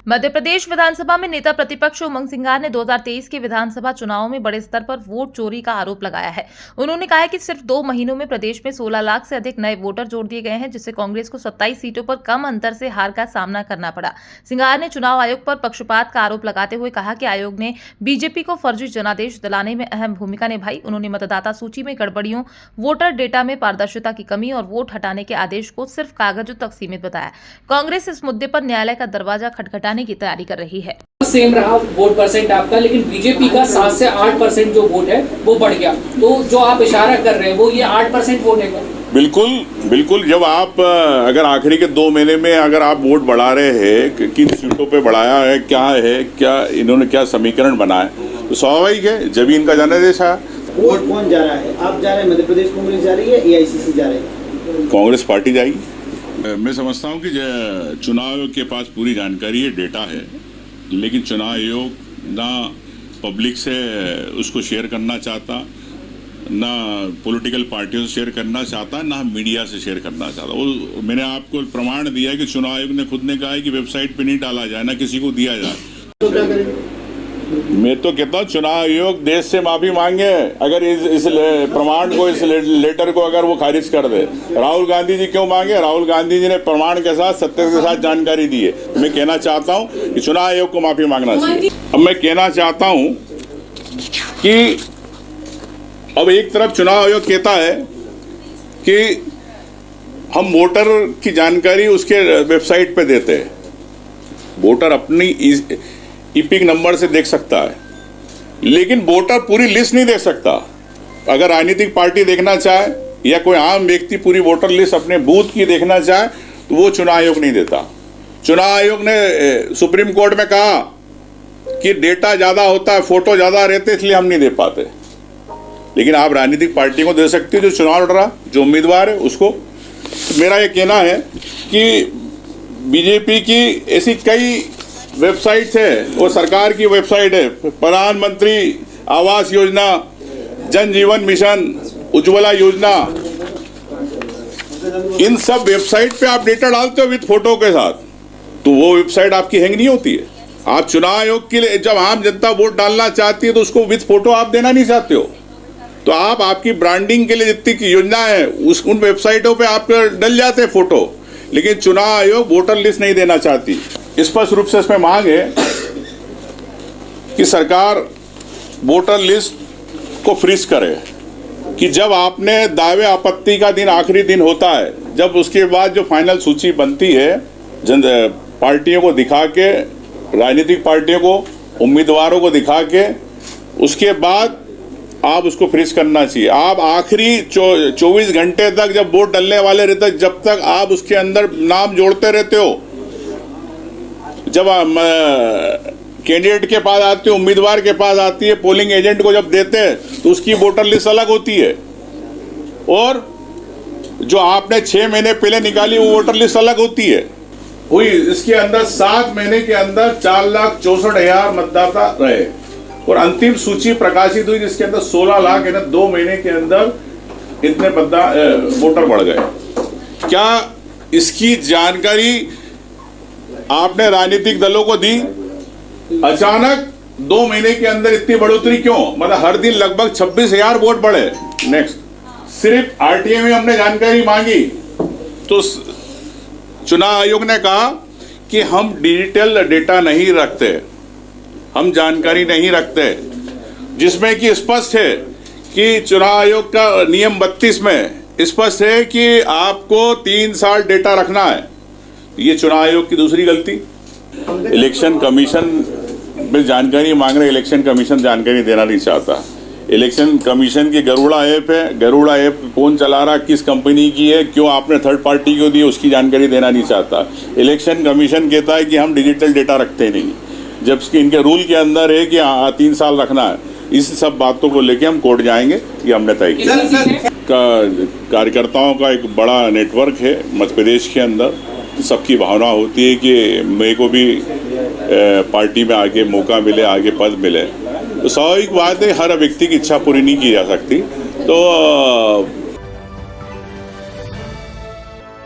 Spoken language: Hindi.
मध्य प्रदेश विधानसभा में नेता प्रतिपक्ष उमंग सिंगार ने 2023 के विधानसभा चुनाव में बड़े स्तर पर वोट चोरी का आरोप लगाया है। उन्होंने कहा है कि सिर्फ 2 महीनों में प्रदेश में 16 लाख से अधिक नए वोटर जोड़ दिए गए हैं, जिससे कांग्रेस को 27 सीटों पर कम अंतर से हार का सामना करना पड़ा। सिंगार ने चुनाव आयोग पर पक्षपात का आरोप लगाते हुए कहा कि आयोग ने बीजेपी को फर्जी जनादेश दिलाने में अहम भूमिका निभाई। उन्होंने मतदाता सूची में गड़बड़ियों, वोटर डेटा में पारदर्शिता की कमी और वोट हटाने के आदेश को सिर्फ कागजों तक सीमित बताया। कांग्रेस इस मुद्दे पर न्यायालय का दरवाजा खटखटाने की तैयारी कर रही है। सेम रहा वोट परसेंट आपका, लेकिन बीजेपी का 7 से 8% जो वोट है वो बढ़ गया। तो जो आप इशारा कर रहे हैं वो ये 8% वोट है। बिल्कुल बिल्कुल। जब आप अगर आखिरी के 2 महीने में अगर आप वोट बढ़ा रहे हैं, किन सीटों पे बढ़ाया है, क्या इन्होंने क्या समीकरण बनाया, तो स्वाभाविक है जब इनका जनादेश है। वोट कौन जा रहा है? आप जा रहे हैं, मध्य प्रदेश कांग्रेस जा रही है, एआईसीसी जा रही है? कांग्रेस पार्टी जाएगी। मैं समझता हूं कि चुनाव आयोग के पास पूरी जानकारी है, डेटा है, लेकिन चुनाव आयोग ना पब्लिक से उसको शेयर करना चाहता, ना पॉलिटिकल पार्टियों से शेयर करना चाहता, ना मीडिया से शेयर करना चाहता। वो मैंने आपको प्रमाण दिया है कि चुनाव आयोग ने खुद ने कहा है कि वेबसाइट पे नहीं डाला जाए, ना किसी को दिया जाए। तो क्या करें? मैं तो कहता हूँ चुनाव आयोग देश से माफी मांगे अगर इस प्रमाण को, इस लेटर को अगर वो खारिज कर दे। राहुल गांधी जी क्यों मांगे? राहुल गांधी जी ने प्रमाण के साथ, सत्य के साथ जानकारी दी है। मैं कहना चाहता हूँ कि चुनाव आयोग को माफी मांगना चाहिए। अब मैं कहना चाहता हूँ कि अब एक तरफ चुनाव आयोग कहता है कि हम वोटर की जानकारी उसके वेबसाइट पे देते हैं, वोटर अपनी ईपिक नंबर से देख सकता है, लेकिन वोटर पूरी लिस्ट नहीं देख सकता। अगर राजनीतिक पार्टी देखना चाहे या कोई आम व्यक्ति पूरी वोटर लिस्ट अपने बूथ की देखना चाहे तो वो चुनाव आयोग नहीं देता। चुनाव आयोग ने सुप्रीम कोर्ट में कहा कि डेटा ज्यादा होता है, फोटो ज्यादा रहते, इसलिए हम नहीं दे पाते। लेकिन आप राजनीतिक पार्टी को दे सकते हो, जो चुनाव लड़ रहा, जो उम्मीदवार है उसको। मेरा ये कहना है कि बीजेपी की ऐसी कई वेबसाइट्स है, वो सरकार की वेबसाइट है, प्रधानमंत्री आवास योजना, जन जीवन मिशन, उज्ज्वला योजना, इन सब वेबसाइट पे आप डेटा डालते हो विद फोटो के साथ, तो वो वेबसाइट आपकी हैंग नहीं होती है। आप चुनाव आयोग के लिए जब आम जनता वोट डालना चाहती है तो उसको विद फोटो आप देना नहीं चाहते हो, तो आप आपकी ब्रांडिंग के लिए जितनी की योजना है उन वेबसाइटों पे आप डल जाते हैं फोटो, लेकिन चुनाव आयोग वोटर लिस्ट नहीं देना चाहती। स्पष्ट रूप से इसमें मांग है कि सरकार वोटर लिस्ट को फ्रीज करे, कि जब आपने दावे आपत्ति का दिन आखिरी दिन होता है, जब उसके बाद जो फाइनल सूची बनती है पार्टियों को दिखा के, राजनीतिक पार्टियों को, उम्मीदवारों को दिखा के, उसके बाद आप उसको फ्रीज करना चाहिए। आप आखिरी 24 घंटे तक जब वोट डलने वाले रहते, जब तक आप उसके अंदर नाम जोड़ते रहते हो, जब कैंडिडेट के पास आती है, उम्मीदवार के पास आती है, पोलिंग एजेंट को जब देते हैं तो उसकी वोटर लिस्ट अलग होती है, और जो आपने 6 महीने पहले निकाली वो वोटर लिस्ट अलग होती है। हुई इसके अंदर 7 महीने के अंदर 4,64,000 मतदाता रहे, और अंतिम सूची प्रकाशित हुई जिसके अंदर 16 लाख 2 महीने के अंदर इतने वोटर बढ़ गए। क्या इसकी जानकारी आपने राजनीतिक दलों को दी? अचानक 2 महीने के अंदर इतनी बढ़ोतरी क्यों? मतलब हर दिन लगभग 26,000 वोट बढ़े। नेक्स्ट, सिर्फ आरटीए में हमने जानकारी मांगी तो चुनाव आयोग ने कहा कि हम डिजिटल डेटा नहीं रखते, हम जानकारी नहीं रखते, जिसमें कि स्पष्ट है कि चुनाव आयोग का नियम 32 में स्पष्ट है कि आपको 3 साल डेटा रखना है। ये चुनाव आयोग की दूसरी गलती। इलेक्शन कमीशन में जानकारी मांग रहे, इलेक्शन कमीशन जानकारी देना नहीं चाहता। इलेक्शन कमीशन की गरुड़ा ऐप है, गरुड़ा ऐप कौन चला रहा, किस कंपनी की है, क्यों आपने थर्ड पार्टी को दी, उसकी जानकारी देना नहीं चाहता। इलेक्शन कमीशन कहता है कि हम डिजिटल डेटा रखते नहीं, जबकि इनके रूल के अंदर है कि 3 साल रखना है। इस सब बातों को लेके हम कोर्ट जाएंगे, ये हमने तय किया। कार्यकर्ताओं का एक बड़ा नेटवर्क है मध्य प्रदेश के अंदर। सबकी भावना होती है कि मेरे को भी पार्टी में आगे मौका मिले, आगे पद मिले, तो स्वाभाविक बात है हर व्यक्ति की इच्छा पूरी नहीं की जा सकती। तो